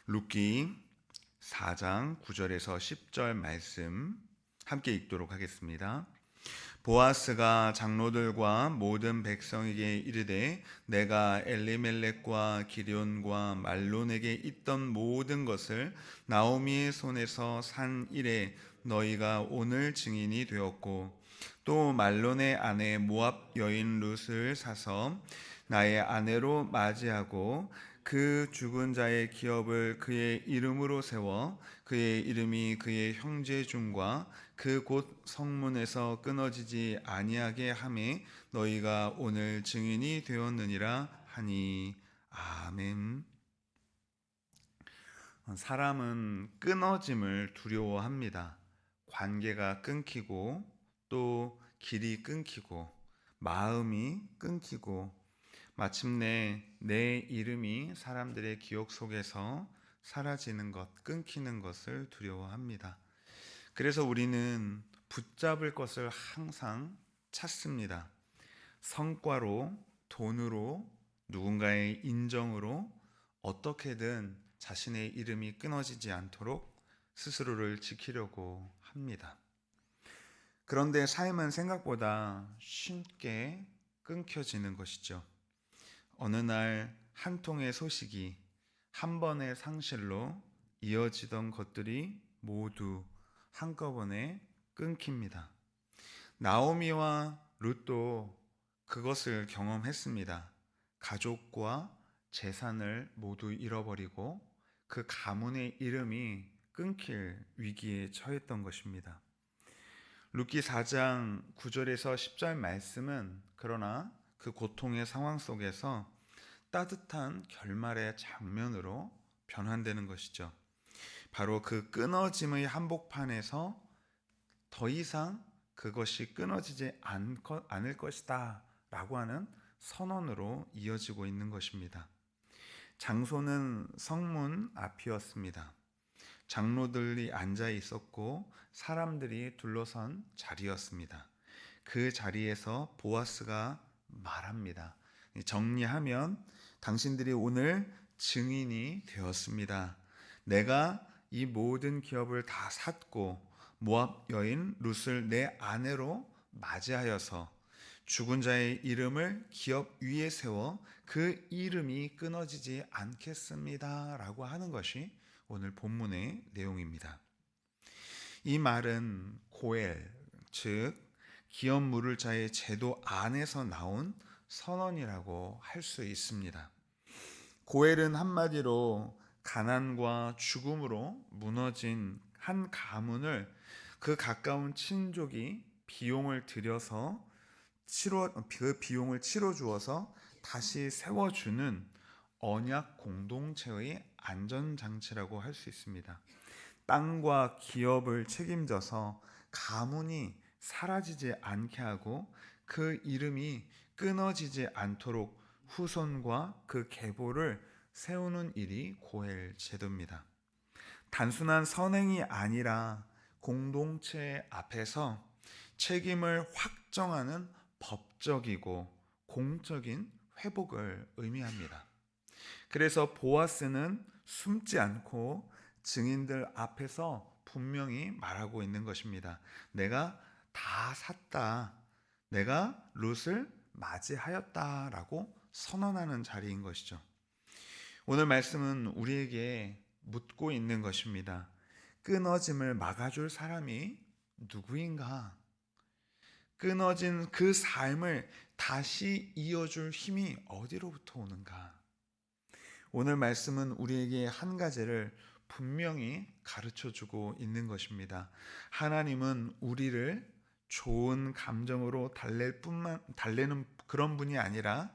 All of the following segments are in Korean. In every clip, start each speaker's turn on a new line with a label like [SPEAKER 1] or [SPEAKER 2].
[SPEAKER 1] 룻기 4장 9절에서 10절 말씀 함께 읽도록 하겠습니다. 보아스가 장로들과 모든 백성에게 이르되 내가 엘리멜렉과 기럨과 말론에게 있던 모든 것을 나오미의 손에서 산 이래 너희가 오늘 증인이 되었고 또 말론의 아내 모압 여인 룻을 사서 나의 아내로 맞이하고 그 죽은 자의 기업을 그의 이름으로 세워 그의 이름이 그의 형제 중과 그 곳 성문에서 끊어지지 아니하게 하매 너희가 오늘 증인이 되었느니라 하니. 아멘. 사람은 끊어짐을 두려워합니다. 관계가 끊기고 또 길이 끊기고 마음이 끊기고 마침내 내 이름이 사람들의 기억 속에서 사라지는 것, 끊기는 것을 두려워합니다. 그래서 우리는 붙잡을 것을 항상 찾습니다. 성과로, 돈으로, 누군가의 인정으로 어떻게든 자신의 이름이 끊어지지 않도록 스스로를 지키려고 합니다. 그런데 삶은 생각보다 쉽게 끊겨지는 것이죠. 어느 날 한 통의 소식이 한 번의 상실로 이어지던 것들이 모두 한꺼번에 끊깁니다. 나오미와 룻도 그것을 경험했습니다. 가족과 재산을 모두 잃어버리고 그 가문의 이름이 끊길 위기에 처했던 것입니다. 룻기 4장 9절에서 10절 말씀은 그러나 그 고통의 상황 속에서 따뜻한 결말의 장면으로 변환되는 것이죠. 바로 그 끊어짐의 한복판에서 더 이상 그것이 끊어지지 않을 것이다 라고 하는 선언으로 이어지고 있는 것입니다. 장소는 성문 앞이었습니다. 장로들이 앉아 있었고 사람들이 둘러선 자리였습니다. 그 자리에서 보아스가 말합니다. 정리하면 당신들이 오늘 증인이 되었습니다. 내가 이 모든 기업을 다 샀고 모압 여인 룻을 내 아내로 맞이하여서 죽은 자의 이름을 기업 위에 세워 그 이름이 끊어지지 않겠습니다 라고 하는 것이 오늘 본문의 내용입니다. 이 말은 고엘, 즉 기업 물을 자의 제도 안에서 나온 선언이라고 할 수 있습니다. 고엘은 한마디로 가난과 죽음으로 무너진 한 가문을 그 가까운 친족이 비용을 들여서 그 비용을 치러 주어서 다시 세워주는 언약 공동체의 안전장치라고 할 수 있습니다. 땅과 기업을 책임져서 가문이 사라지지 않게 하고 그 이름이 끊어지지 않도록 후손과 그 계보를 세우는 일이 고엘 제도입니다. 단순한 선행이 아니라 공동체 앞에서 책임을 확정하는 법적이고 공적인 회복을 의미합니다. 그래서 보아스는 숨지 않고 증인들 앞에서 분명히 말하고 있는 것입니다. 내가 다 샀다. 내가 룻을 맞이하였다라고 선언하는 자리인 것이죠. 오늘 말씀은 우리에게 묻고 있는 것입니다. 끊어짐을 막아줄 사람이 누구인가? 끊어진 그 삶을 다시 이어줄 힘이 어디로부터 오는가? 오늘 말씀은 우리에게 한 가지를 분명히 가르쳐주고 있는 것입니다. 하나님은 우리를 좋은 감정으로 달래는 그런 분이 아니라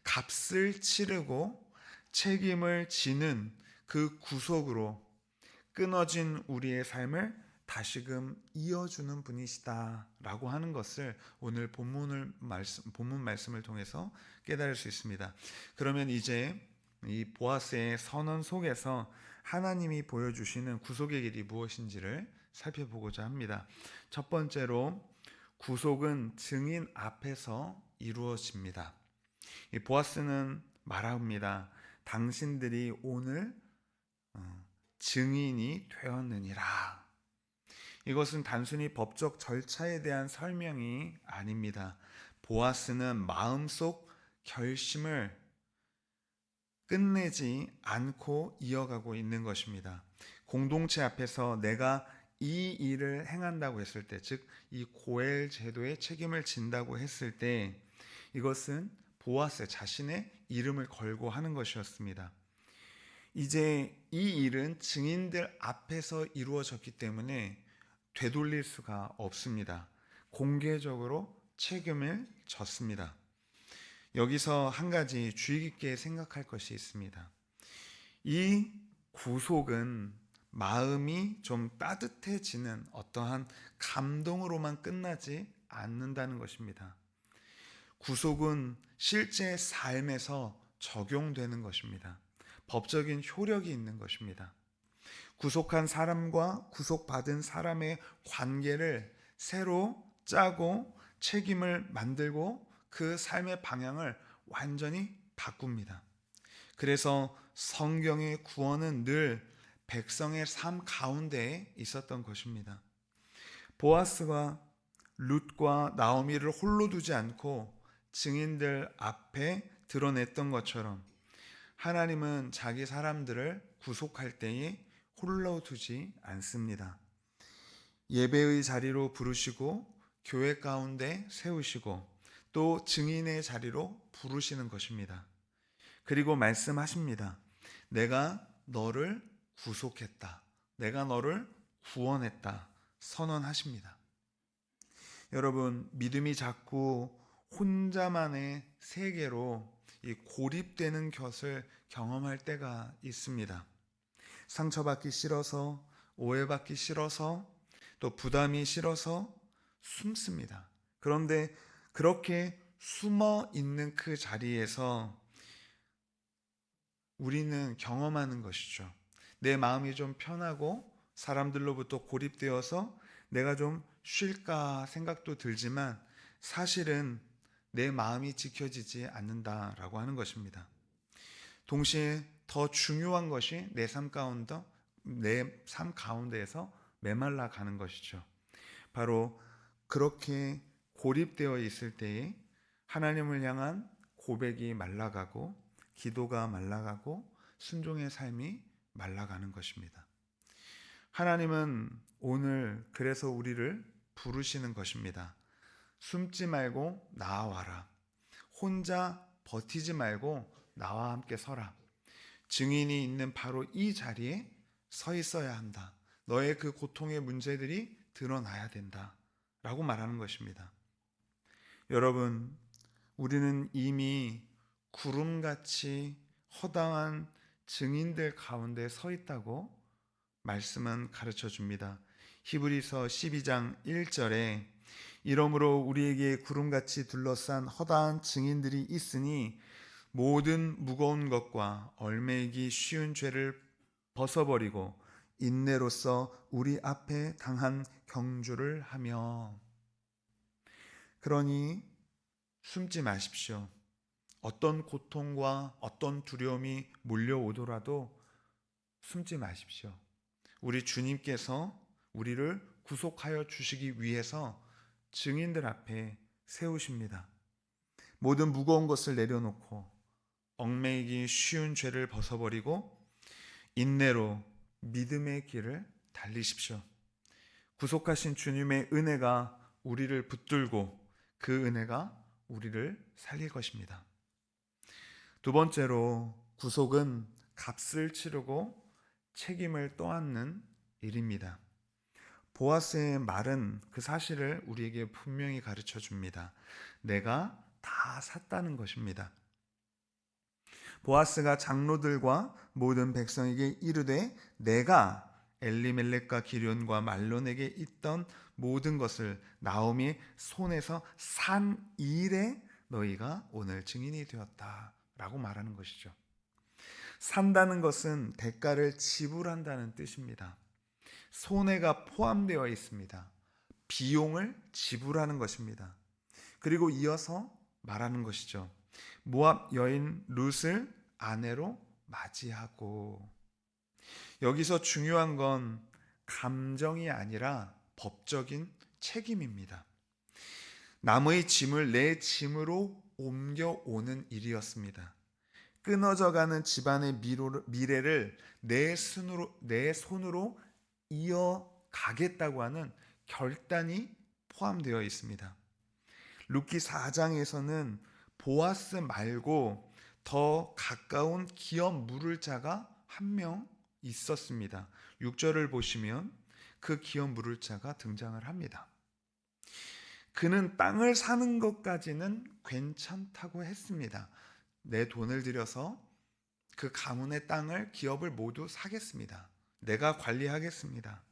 [SPEAKER 1] 값을 치르고 책임을 지는 그 구속으로 끊어진 우리의 삶을 다시금 이어주는 분이시다라고 하는 것을 오늘 본문 말씀을 통해서 깨달을 수 있습니다. 그러면 이제 이 보아스의 선언 속에서 하나님이 보여주시는 구속의 길이 무엇인지를 살펴보고자 합니다. 첫 번째로 구속은 증인 앞에서 이루어집니다. 이 보아스는 말합니다. 당신들이 오늘 증인이 되었느니라. 이것은 단순히 법적 절차에 대한 설명이 아닙니다. 보아스는 마음속 결심을 끝내지 않고 이어가고 있는 것입니다. 공동체 앞에서 내가 이 일을 행한다고 했을 때, 즉 이 고엘 제도의 책임을 진다고 했을 때, 이것은 보아스 자신의 이름을 걸고 하는 것이었습니다. 이제 이 일은 증인들 앞에서 이루어졌기 때문에 되돌릴 수가 없습니다. 공개적으로 책임을 졌습니다. 여기서 한 가지 주의 깊게 생각할 것이 있습니다. 이 구속은 마음이 좀 따뜻해지는 어떠한 감동으로만 끝나지 않는다는 것입니다. 구속은 실제 삶에서 적용되는 것입니다. 법적인 효력이 있는 것입니다. 구속한 사람과 구속받은 사람의 관계를 새로 짜고 책임을 만들고 그 삶의 방향을 완전히 바꿉니다. 그래서 성경의 구원은 늘 백성의 삶 가운데에 있었던 것입니다. 보아스가 룻과 나오미를 홀로 두지 않고 증인들 앞에 드러냈던 것처럼 하나님은 자기 사람들을 구속할 때에 홀로 두지 않습니다. 예배의 자리로 부르시고 교회 가운데 세우시고 또 증인의 자리로 부르시는 것입니다. 그리고 말씀하십니다. 내가 너를 구속했다. 내가 너를 구원했다. 선언하십니다. 여러분, 믿음이 자꾸 혼자만의 세계로 고립되는 것을 경험할 때가 있습니다. 상처받기 싫어서, 오해받기 싫어서, 또 부담이 싫어서 숨습니다. 그런데 그렇게 숨어 있는 그 자리에서 우리는 경험하는 것이죠. 내 마음이 좀 편하고 사람들로부터 고립되어서 내가 좀 쉴까 생각도 들지만 사실은 내 마음이 지켜지지 않는다라고 하는 것입니다. 동시에 더 중요한 것이 내 삶 가운데에서 메말라 가는 것이죠. 바로 그렇게 고립되어 있을 때에 하나님을 향한 고백이 말라가고 기도가 말라가고 순종의 삶이 말라가는 것입니다. 하나님은 오늘 그래서 우리를 부르시는 것입니다. 숨지 말고 나와라. 혼자 버티지 말고 나와 함께 서라. 증인이 있는 바로 이 자리에 서 있어야 한다. 너의 그 고통의 문제들이 드러나야 된다. 라고 말하는 것입니다. 여러분, 우리는 이미 구름같이 허당한 증인들 가운데 서 있다고 말씀은 가르쳐 줍니다. 히브리서 12장 1절에 이러므로 우리에게 구름같이 둘러싼 허다한 증인들이 있으니 모든 무거운 것과 얽매이기 쉬운 죄를 벗어버리고 인내로써 우리 앞에 당한 경주를 하며. 그러니 숨지 마십시오. 어떤 고통과 어떤 두려움이 몰려오더라도 숨지 마십시오. 우리 주님께서 우리를 구속하여 주시기 위해서 증인들 앞에 세우십니다. 모든 무거운 것을 내려놓고 얽매이기 쉬운 죄를 벗어버리고 인내로 믿음의 길을 달리십시오. 구속하신 주님의 은혜가 우리를 붙들고 그 은혜가 우리를 살릴 것입니다. 두 번째로, 구속은 값을 치르고 책임을 떠안는 일입니다. 보아스의 말은 그 사실을 우리에게 분명히 가르쳐 줍니다. 내가 다 샀다는 것입니다. 보아스가 장로들과 모든 백성에게 이르되 내가 엘리멜렉과 기련과 말론에게 있던 모든 것을 나오미의 손에서 산 일에 너희가 오늘 증인이 되었다라고 말하는 것이죠. 산다는 것은 대가를 지불한다는 뜻입니다. 손해가 포함되어 있습니다. 비용을 지불하는 것입니다. 그리고 이어서 말하는 것이죠. 모압 여인 룻을 아내로 맞이하고. 여기서 중요한 건 감정이 아니라 법적인 책임입니다. 남의 짐을 내 짐으로 옮겨오는 일이었습니다. 끊어져가는 집안의 미래를 내 손으로 이어가겠다고 하는 결단이 포함되어 있습니다. 룻기 4장에서는 보아스 말고 더 가까운 기업 물을 자가 한 명 있었습니다. 6절을 보시면 그 기업 물을 자가 등장을 합니다. 그는 땅을 사는 것까지는 괜찮다고 했습니다. 내 돈을 들여서 그 가문의 땅을, 기업을 모두 사겠습니다. 내가 관리하겠습니다.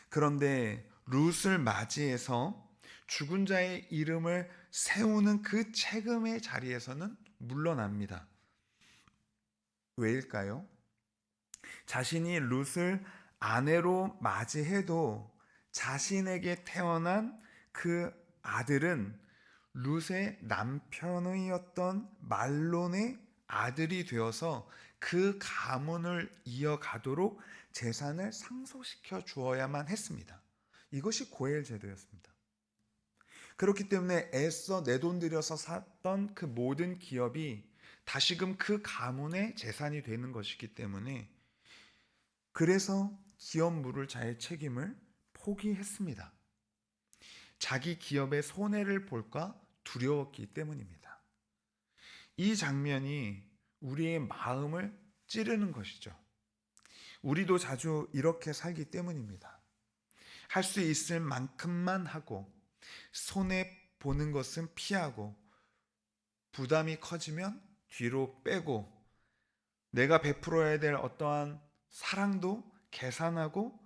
[SPEAKER 1] 그런데 룻을 맞이해서 죽은 자의 이름을 세우는 그 책임의 자리에서는 물러납니다. 왜일까요? 자신이 룻을 아내로 맞이해도 자신에게 태어난 그 아들은 룻의 남편이었던 말론의 아들이 되어서 그 가문을 이어가도록 재산을 상속시켜 주어야만 했습니다. 이것이 고엘 제도였습니다. 그렇기 때문에 애써 내 돈 들여서 샀던 그 모든 기업이 다시금 그 가문의 재산이 되는 것이기 때문에, 그래서 기업 물을 자의 책임을 포기했습니다. 자기 기업의 손해를 볼까 두려웠기 때문입니다. 이 장면이 우리의 마음을 찌르는 것이죠. 우리도 자주 이렇게 살기 때문입니다. 할 수 있을 만큼만 하고 손해 보는 것은 피하고 부담이 커지면 뒤로 빼고 내가 베풀어야 될 어떠한 사랑도 계산하고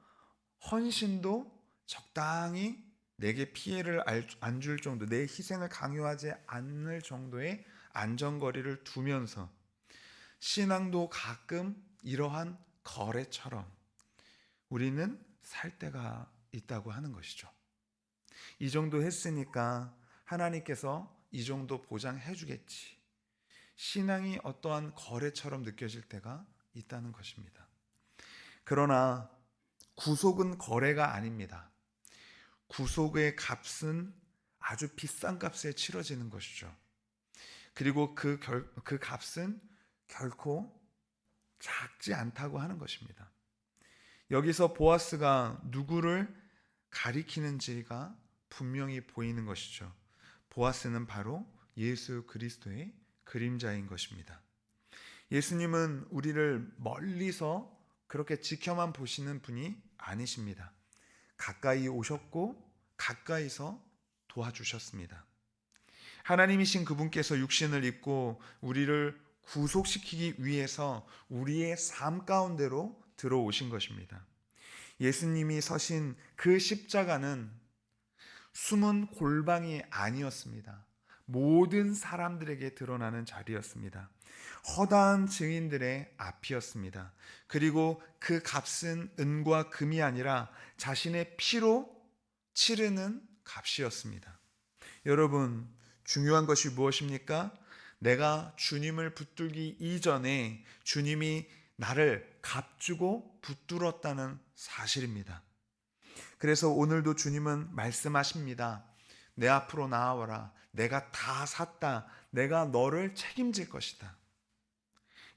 [SPEAKER 1] 헌신도 적당히 내게 피해를 안 줄 정도, 내 희생을 강요하지 않을 정도의 안전거리를 두면서 신앙도 가끔 이러한 거래처럼 우리는 살 때가 있다고 하는 것이죠. 이 정도 했으니까 하나님께서 이 정도 보장해 주겠지. 신앙이 어떠한 거래처럼 느껴질 때가 있다는 것입니다. 그러나 구속은 거래가 아닙니다. 구속의 값은 아주 비싼 값에 치러지는 것이죠. 그리고 그 값은 결코 작지 않다고 하는 것입니다. 여기서 보아스가 누구를 가리키는지가 분명히 보이는 것이죠. 보아스는 바로 예수 그리스도의 그림자인 것입니다. 예수님은 우리를 멀리서 그렇게 지켜만 보시는 분이 아니십니다. 가까이 오셨고 가까이서 도와주셨습니다. 하나님이신 그분께서 육신을 입고 우리를 구속시키기 위해서 우리의 삶 가운데로 들어오신 것입니다. 예수님이 서신 그 십자가는 숨은 골방이 아니었습니다. 모든 사람들에게 드러나는 자리였습니다. 허다한 증인들의 앞이었습니다. 그리고 그 값은 은과 금이 아니라 자신의 피로 치르는 값이었습니다. 여러분, 중요한 것이 무엇입니까? 내가 주님을 붙들기 이전에 주님이 나를 값주고 붙들었다는 사실입니다. 그래서 오늘도 주님은 말씀하십니다. 내 앞으로 나아와라. 내가 다 샀다. 내가 너를 책임질 것이다.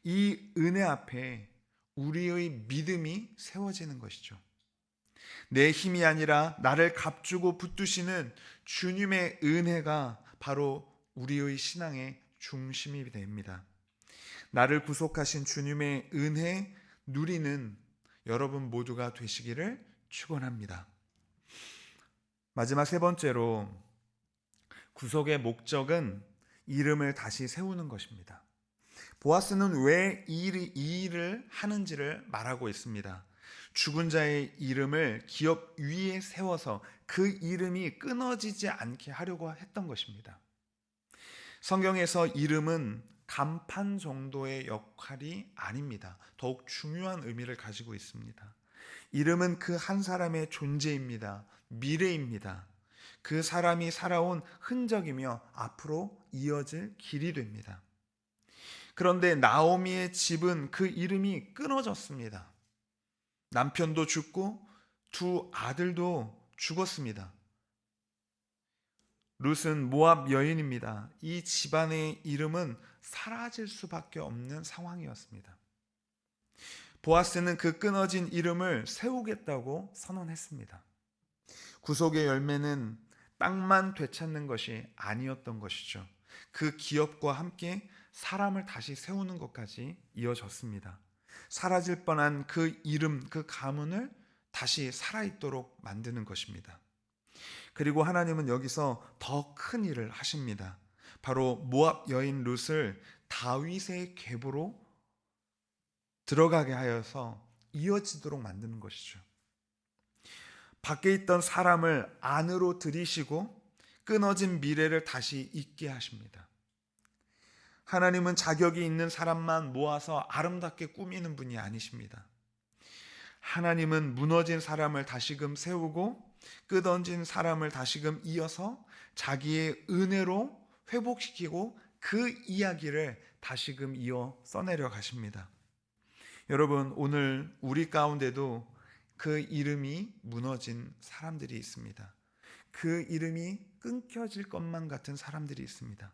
[SPEAKER 1] 이 은혜 앞에 우리의 믿음이 세워지는 것이죠. 내 힘이 아니라 나를 값주고 붙드시는 주님의 은혜가 바로 우리의 신앙의 중심이 됩니다. 나를 구속하신 주님의 은혜 누리는 여러분 모두가 되시기를 축원합니다. 마지막 세 번째로, 구속의 목적은 이름을 다시 세우는 것입니다. 보아스는 왜 이 일을 하는지를 말하고 있습니다. 죽은 자의 이름을 기업 위에 세워서 그 이름이 끊어지지 않게 하려고 했던 것입니다. 성경에서 이름은 간판 정도의 역할이 아닙니다. 더욱 중요한 의미를 가지고 있습니다. 이름은 그 한 사람의 존재입니다. 미래입니다. 그 사람이 살아온 흔적이며 앞으로 이어질 길이 됩니다. 그런데 나오미의 집은 그 이름이 끊어졌습니다. 남편도 죽고 두 아들도 죽었습니다. 룻은 모압 여인입니다. 이 집안의 이름은 사라질 수밖에 없는 상황이었습니다. 보아스는 그 끊어진 이름을 세우겠다고 선언했습니다. 구속의 열매는 땅만 되찾는 것이 아니었던 것이죠. 그 기업과 함께 사람을 다시 세우는 것까지 이어졌습니다. 사라질 뻔한 그 이름, 그 가문을 다시 살아있도록 만드는 것입니다. 그리고 하나님은 여기서 더 큰 일을 하십니다. 바로 모압 여인 룻을 다윗의 계보로 들어가게 하여서 이어지도록 만드는 것이죠. 밖에 있던 사람을 안으로 들이시고 끊어진 미래를 다시 있게 하십니다. 하나님은 자격이 있는 사람만 모아서 아름답게 꾸미는 분이 아니십니다. 하나님은 무너진 사람을 다시금 세우고 끊어진 사람을 다시금 이어서 자기의 은혜로 회복시키고 그 이야기를 다시금 이어 써내려 가십니다. 여러분, 오늘 우리 가운데도 그 이름이 무너진 사람들이 있습니다. 그 이름이 끊겨질 것만 같은 사람들이 있습니다.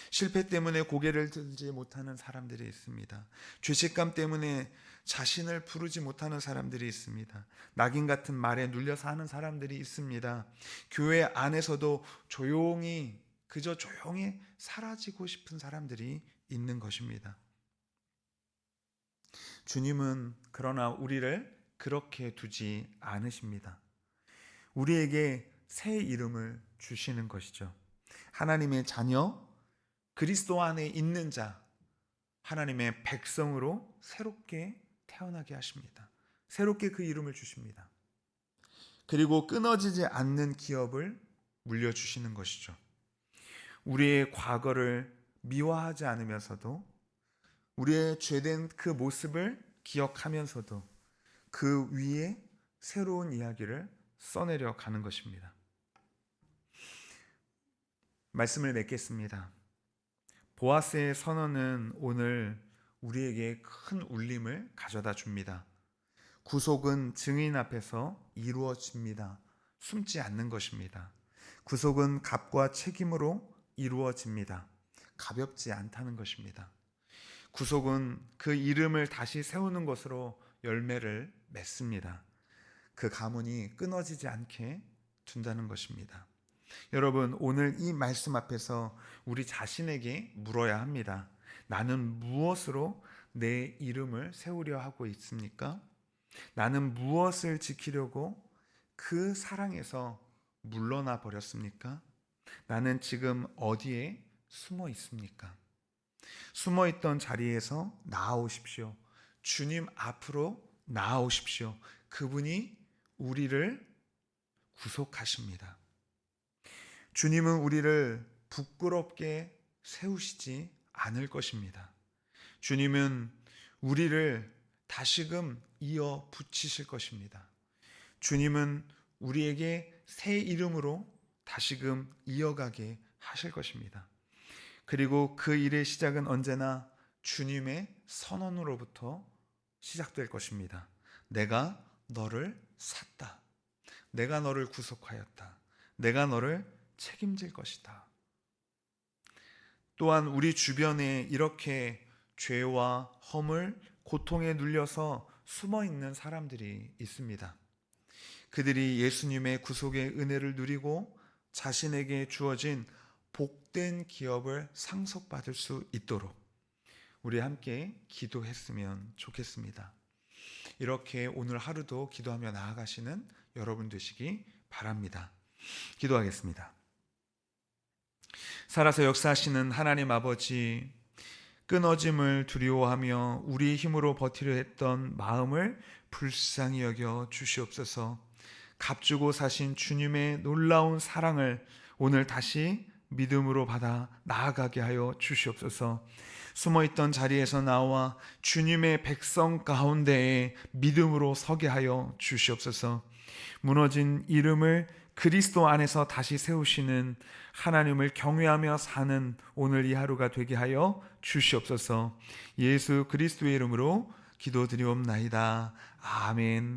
[SPEAKER 1] 실패 때문에 고개를 들지 못하는 사람들이 있습니다. 죄책감 때문에 자신을 부르지 못하는 사람들이 있습니다. 낙인 같은 말에 눌려서 하는 사람들이 있습니다. 교회 안에서도 그저 조용히 사라지고 싶은 사람들이 있는 것입니다. 주님은 그러나 우리를 그렇게 두지 않으십니다. 우리에게 새 이름을 주시는 것이죠. 하나님의 자녀, 그리스도 안에 있는 자, 하나님의 백성으로 새롭게 태어나게 하십니다. 새롭게 그 이름을 주십니다. 그리고 끊어지지 않는 기업을 물려주시는 것이죠. 우리의 과거를 미화하지 않으면서도 우리의 죄된 그 모습을 기억하면서도 그 위에 새로운 이야기를 써내려 가는 것입니다. 말씀을 맺겠습니다. 보아스의 선언은 오늘 우리에게 큰 울림을 가져다 줍니다. 구속은 증인 앞에서 이루어집니다. 숨지 않는 것입니다. 구속은 값과 책임으로 이루어집니다. 가볍지 않다는 것입니다. 구속은 그 이름을 다시 세우는 것으로 열매를 맺습니다. 그 가문이 끊어지지 않게 둔다는 것입니다. 여러분, 오늘 이 말씀 앞에서 우리 자신에게 물어야 합니다. 나는 무엇으로 내 이름을 세우려 하고 있습니까? 나는 무엇을 지키려고 그 사랑에서 물러나 버렸습니까? 나는 지금 어디에 숨어 있습니까? 숨어 있던 자리에서 나아오십시오. 주님 앞으로 나아오십시오. 그분이 우리를 구속하십니다. 주님은 우리를 부끄럽게 세우시지 않을 것입니다. 주님은 우리를 다시금 이어 붙이실 것입니다. 주님은 우리에게 새 이름으로 다시금 이어가게 하실 것입니다. 그리고 그 일의 시작은 언제나 주님의 선언으로부터 시작될 것입니다. 내가 너를 샀다. 내가 너를 구속하였다. 내가 너를 책임질 것이다. 또한 우리 주변에 이렇게 죄와 허물, 고통에 눌려서 숨어 있는 사람들이 있습니다. 그들이 예수님의 구속의 은혜를 누리고 자신에게 주어진 복된 기업을 상속받을 수 있도록 우리 함께 기도했으면 좋겠습니다. 이렇게 오늘 하루도 기도하며 나아가시는 여러분 되시기 바랍니다. 기도하겠습니다. 살아서 역사하시는 하나님 아버지, 끊어짐을 두려워하며 우리 힘으로 버티려 했던 마음을 불쌍히 여겨 주시옵소서. 값주고 사신 주님의 놀라운 사랑을 오늘 다시 믿음으로 받아 나아가게 하여 주시옵소서. 숨어있던 자리에서 나와 주님의 백성 가운데에 믿음으로 서게 하여 주시옵소서. 무너진 이름을 그리스도 안에서 다시 세우시는 하나님을 경외하며 사는 오늘 이 하루가 되게 하여 주시옵소서. 예수 그리스도의 이름으로 기도드리옵나이다. 아멘.